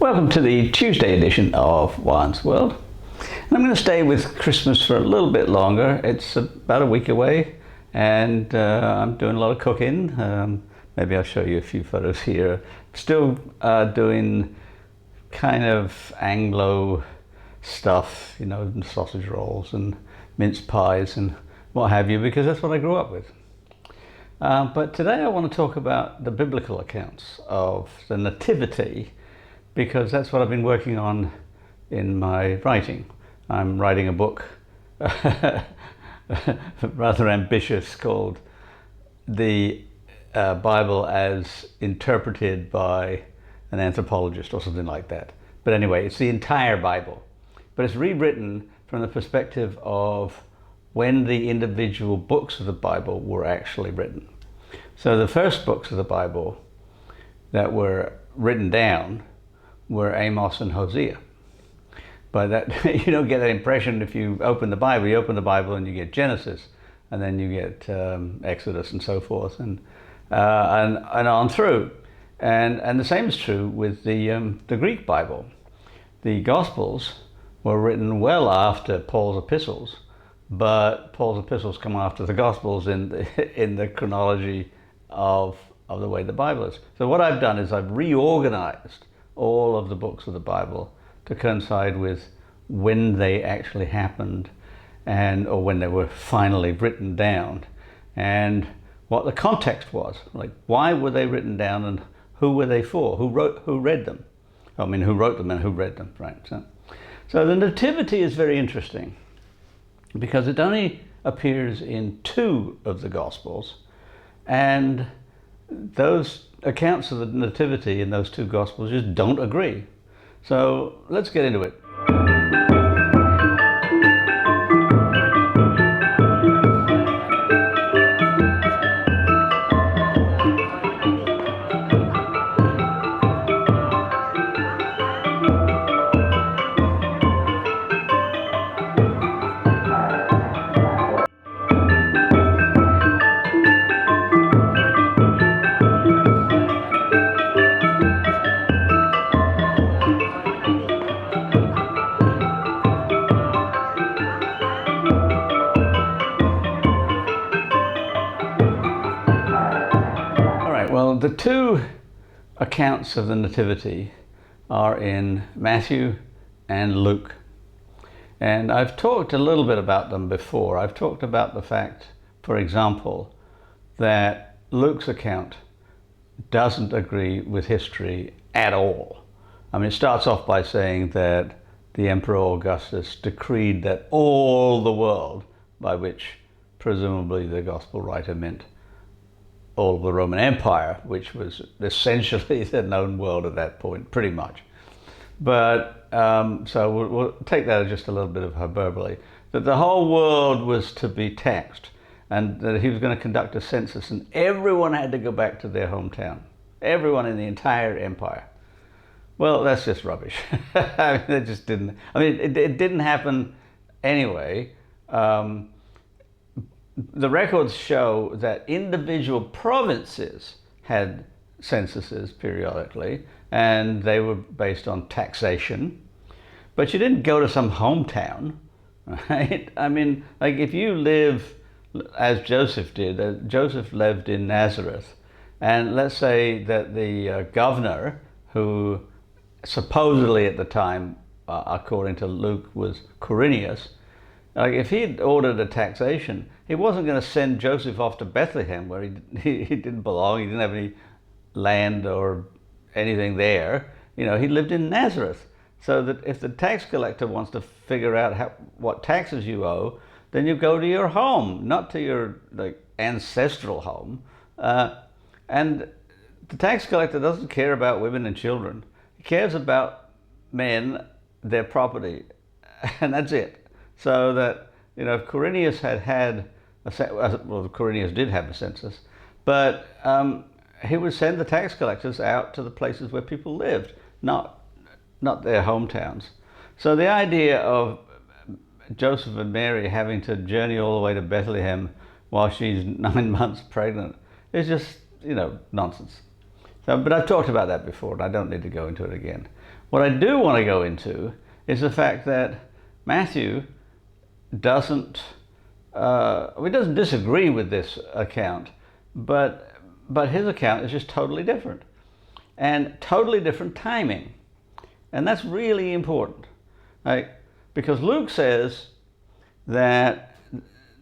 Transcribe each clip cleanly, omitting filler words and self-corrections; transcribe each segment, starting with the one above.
Welcome to the Tuesday edition of Juan's World. And I'm going to stay with Christmas for a little bit longer. It's about a week away, and I'm doing a lot of cooking. Maybe I'll show you a few photos here. Still doing kind of Anglo stuff, you know, sausage rolls and mince pies and what have you, because that's what I grew up with. But today I want to talk about the biblical accounts of the Nativity, because that's what I've been working on in my writing. I'm writing a book, rather ambitious, called The Bible as Interpreted by an Anthropologist or something like that. But anyway, it's the entire Bible, but it's rewritten from the perspective of when the individual books of the Bible were actually written. So the first books of the Bible that were written down were Amos and Hosea. But that you don't get that impression if you open the Bible. You open the Bible and you get Genesis, and then you get Exodus and so forth, and on through. And the same is true with the Greek Bible. The Gospels were written well after Paul's epistles, but Paul's epistles come after the Gospels in the chronology of the way the Bible is. So what I've done is I've reorganized all of the books of the Bible to coincide with when they actually happened, or when they were finally written down, and what the context was. Like, why were they written down, and who were they for? Who read them? I mean, who wrote them and who read them, right? So the Nativity is very interesting because it only appears in 2 of the Gospels, and those accounts of the Nativity in those 2 Gospels just don't agree. So let's get into it. Well, the 2 accounts of the Nativity are in Matthew and Luke. And I've talked a little bit about them before. I've talked about the fact, for example, that Luke's account doesn't agree with history at all. I mean, it starts off by saying that the Emperor Augustus decreed that all the world, by which presumably the Gospel writer meant all of the Roman Empire, which was essentially the known world at that point, pretty much. But so we'll take that as just a little bit of hyperbole, that the whole world was to be taxed, and that he was going to conduct a census, and everyone had to go back to their hometown, everyone in the entire empire. Well, that's just rubbish. I mean, it just didn't. I mean, it didn't happen anyway. The records show that individual provinces had censuses periodically, and they were based on taxation. But you didn't go to some hometown, right? I mean, like if you live, as Joseph did, Joseph lived in Nazareth, and let's say that the governor, who supposedly at the time, according to Luke, was Quirinius, like if he'd ordered a taxation, he wasn't going to send Joseph off to Bethlehem, where he didn't belong. He didn't have any land or anything there. You know, he lived in Nazareth. So that if the tax collector wants to figure out what taxes you owe, then you go to your home, not to your ancestral home. And the tax collector doesn't care about women and children. He cares about men, their property, and that's it. So that, you know, if Quirinius had Quirinius did have a census, but he would send the tax collectors out to the places where people lived, not their hometowns. So the idea of Joseph and Mary having to journey all the way to Bethlehem while she's 9 months pregnant is just, you know, nonsense. But I've talked about that before, and I don't need to go into it again. What I do want to go into is the fact that Matthew doesn't disagree with this account, but his account is just totally different, and totally different timing, and that's really important, right? Because Luke says that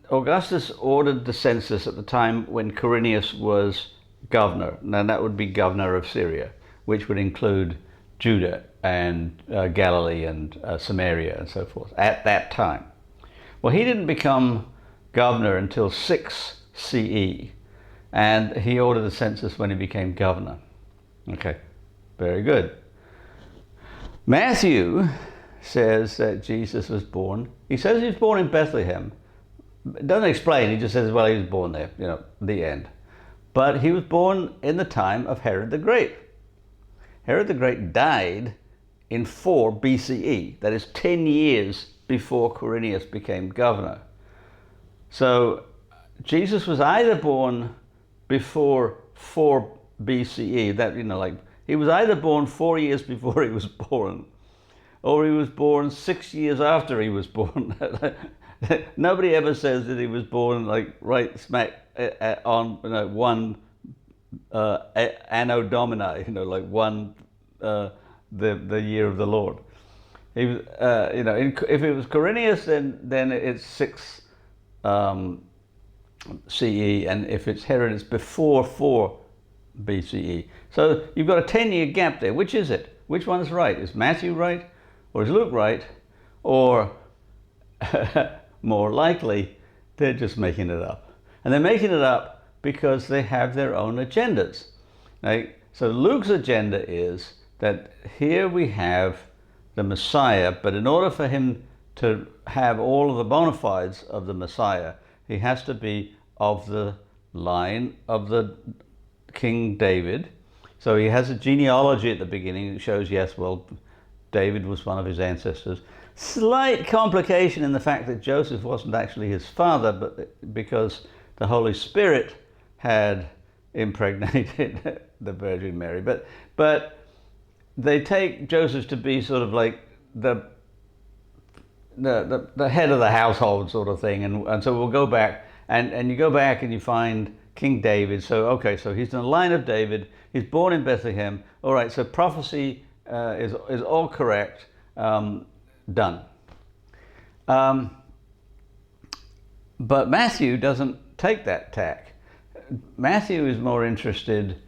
Augustus ordered the census at the time when Quirinius was governor. Now that would be governor of Syria, which would include Judah and Galilee and Samaria and so forth at that time. Well, he didn't become governor until 6 CE, and he ordered the census when he became governor. Okay, very good. Matthew says that Jesus was born. He says he was born in Bethlehem. It doesn't explain, he just says, well, he was born there, the end. But he was born in the time of Herod the Great. Herod the Great died in 4 BCE, that is 10 years before Quirinius became governor. So Jesus was either born before 4 BCE, he was either born 4 years before he was born, or he was born 6 years after he was born. Nobody ever says that he was born right smack on one Anno Domini, one the year of the Lord. He was, if it was Quirinius, then it's 6 CE, and if it's Herod, it's before 4 BCE. So you've got a 10-year gap there. Which is it? Which one's right? Is Matthew right, or is Luke right, or more likely, they're just making it up? And they're making it up because they have their own agendas. Right? So Luke's agenda is that here we have the Messiah, but in order for him to have all of the bona fides of the Messiah, he has to be of the line of the King David. So he has a genealogy at the beginning that shows, yes, well, David was one of his ancestors. Slight complication in the fact that Joseph wasn't actually his father, but because the Holy Spirit had impregnated the Virgin Mary. But they take Joseph to be sort of like the head of the household sort of thing, and so we'll go back, and you go back and you find King David. So okay, so he's in the line of David. He's born in Bethlehem. All right, so prophecy is all correct. Done. But Matthew doesn't take that tack. Matthew is more interested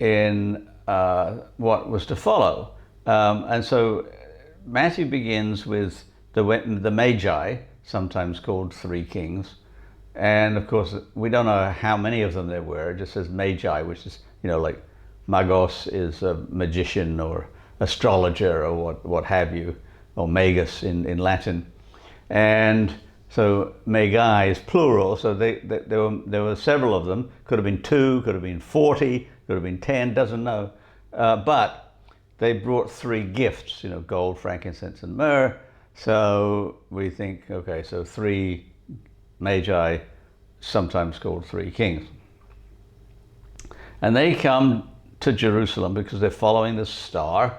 in what was to follow, and so Matthew begins with the Magi, sometimes called 3 kings, and of course we don't know how many of them there were. It just says Magi, which is like magos is a magician or astrologer or what have you, or magus in Latin, and so Magi is plural. So there were several of them. Could have been 2, could have been 40, could have been 10. Doesn't know, but they brought 3 gifts. Gold, frankincense, and myrrh. So we think, okay, so 3 Magi, sometimes called 3 kings, and they come to Jerusalem because they're following the star.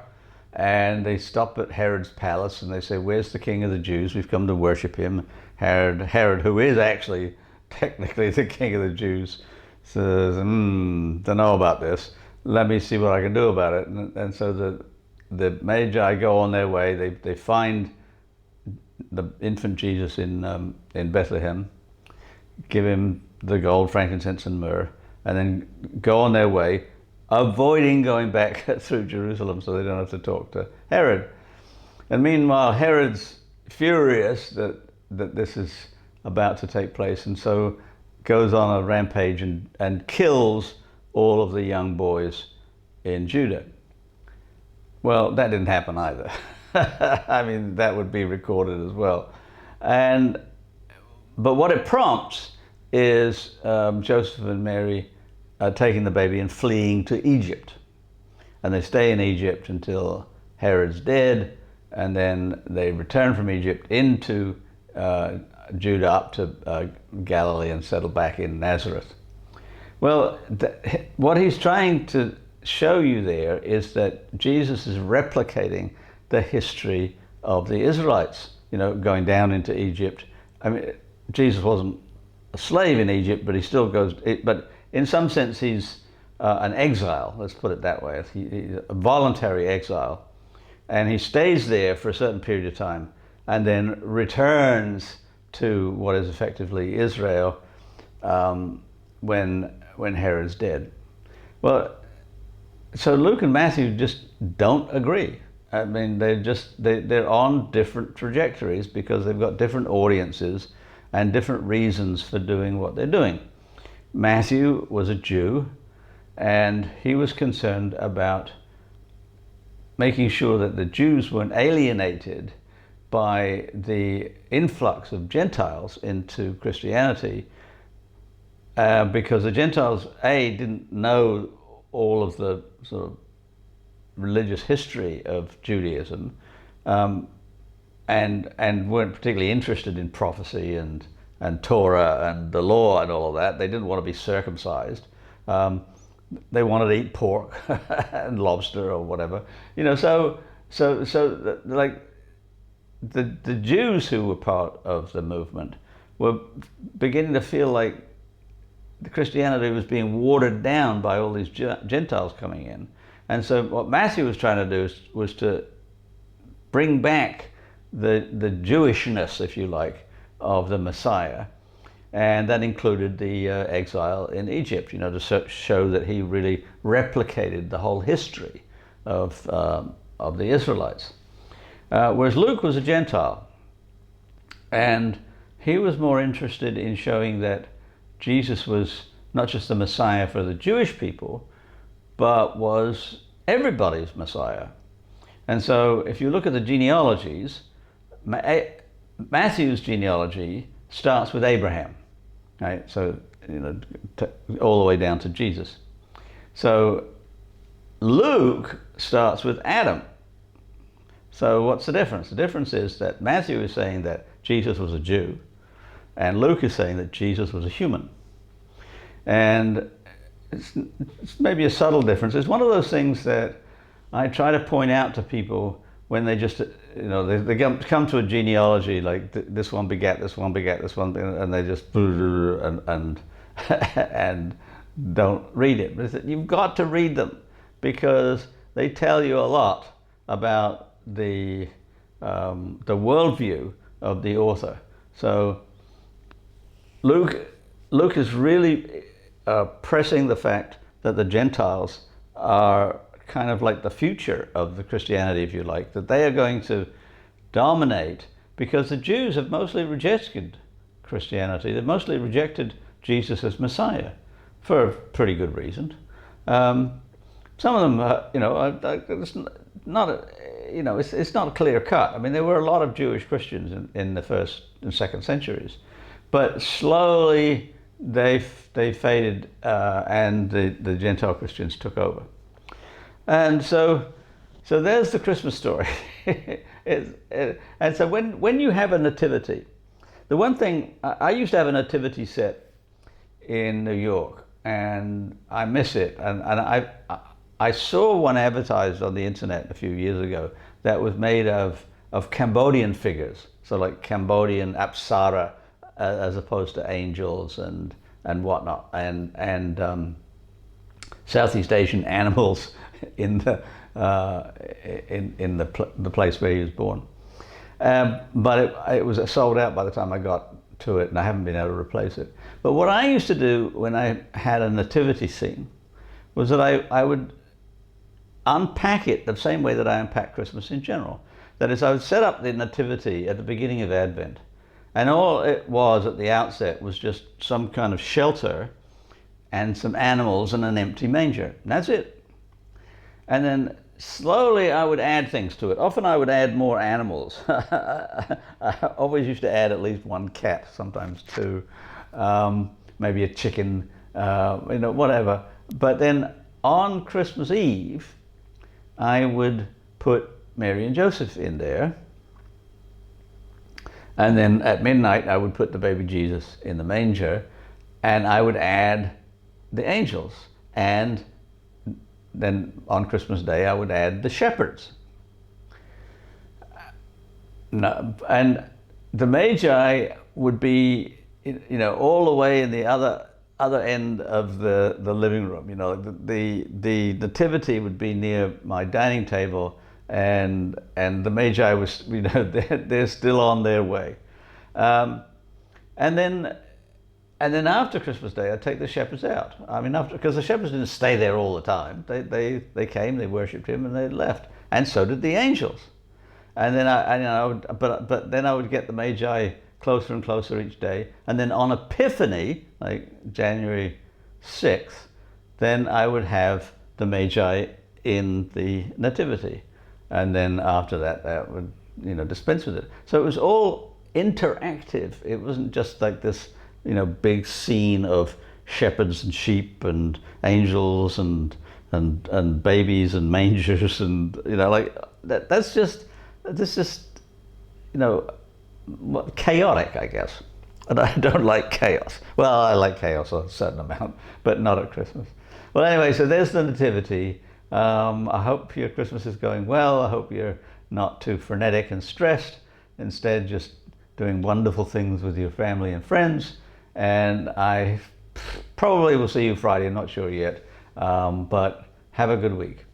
And they stop at Herod's palace and they say, where's the king of the Jews? We've come to worship him. Herod, who is actually technically the king of the Jews, says, don't know about this. Let me see what I can do about it. And so the Magi go on their way. They find the infant Jesus in Bethlehem, give him the gold, frankincense, and myrrh, and then go on their way, avoiding going back through Jerusalem so they don't have to talk to Herod. And meanwhile, Herod's furious that this is about to take place, and so goes on a rampage and kills all of the young boys in Judah. Well, that didn't happen either. I mean, that would be recorded as well. But what it prompts is Joseph and Mary taking the baby and fleeing to Egypt. And they stay in Egypt until Herod's dead, and then they return from Egypt into Judah up to Galilee and settle back in Nazareth. Well, what he's trying to show you there is that Jesus is replicating the history of the Israelites, going down into Egypt. I mean, Jesus wasn't a slave in Egypt, but he still goes, but in some sense he's an exile, let's put it that way. He's a voluntary exile. And he stays there for a certain period of time and then returns to what is effectively Israel when Herod's dead. Well, so Luke and Matthew just don't agree. I mean, they're on different trajectories because they've got different audiences and different reasons for doing what they're doing. Matthew was a Jew, and he was concerned about making sure that the Jews weren't alienated by the influx of Gentiles into Christianity, because the Gentiles, didn't know all of the sort of religious history of Judaism, and weren't particularly interested in prophecy and Torah and the law and all of that. They didn't want to be circumcised. They wanted to eat pork and lobster or whatever, So like the Jews who were part of the movement were beginning to feel like the Christianity was being watered down by all these Gentiles coming in. And so what Matthew was trying to do was to bring back the Jewishness, if you like, of the Messiah. And that included the exile in Egypt, to show that he really replicated the whole history of the Israelites. Whereas Luke was a Gentile, and he was more interested in showing that Jesus was not just the Messiah for the Jewish people, but was everybody's Messiah. And so if you look at the genealogies, Matthew's genealogy starts with Abraham, right? So, all the way down to Jesus. So Luke starts with Adam. So what's the difference? The difference is that Matthew is saying that Jesus was a Jew, and Luke is saying that Jesus was a human. And it's maybe a subtle difference. It's one of those things that I try to point out to people when they just, they come to a genealogy like this one begat this one begat this one, and they just and don't read it. But you've got to read them because they tell you a lot about the worldview of the author. So Luke is really pressing the fact that the Gentiles are kind of like the future of the Christianity, if you like, that they are going to dominate because the Jews have mostly rejected Christianity. They've mostly rejected Jesus as Messiah for a pretty good reason. Some of them, it's not, it's not clear cut. I mean, there were a lot of Jewish Christians in the first and second centuries, but slowly they faded, and the Gentile Christians took over. And so there's the Christmas story. And so when you have a nativity, the one thing, I used to have a nativity set in New York, and I miss it. And I saw one advertised on the internet a few years ago that was made of Cambodian figures, so like Cambodian apsara, as opposed to angels and whatnot, and Southeast Asian animals in the place where he was born. But it was sold out by the time I got to it, and I haven't been able to replace it. But what I used to do when I had a nativity scene was that I would unpack it the same way that I unpack Christmas in general. That is, I would set up the nativity at the beginning of Advent, and all it was at the outset was just some kind of shelter and some animals and an empty manger. And that's it. And then slowly I would add things to it. Often I would add more animals. I always used to add at least one cat, sometimes two, maybe a chicken, whatever. But then on Christmas Eve, I would put Mary and Joseph in there. And then at midnight, I would put the baby Jesus in the manger, and I would add the angels and then on Christmas Day, I would add the shepherds. No, and the Magi would be, all the way in the other end of the living room. The Nativity would be near my dining table, and the Magi was, they're still on their way. And then after Christmas Day, I'd take the shepherds out. I mean, because the shepherds didn't stay there all the time. They came, they worshipped him, and they left. And so did the angels. And then but then I would get the Magi closer and closer each day. And then on Epiphany, like January 6th, then I would have the Magi in the Nativity. And then after that, that would, dispense with it. So it was all interactive. It wasn't just like this, big scene of shepherds and sheep and angels and babies and mangers and, like that. That's just chaotic, I guess. And I don't like chaos. Well, I like chaos a certain amount, but not at Christmas. Well, anyway, so there's the Nativity. I hope your Christmas is going well. I hope you're not too frenetic and stressed. Instead, just doing wonderful things with your family and friends. And I probably will see you Friday. I'm not sure yet. But have a good week.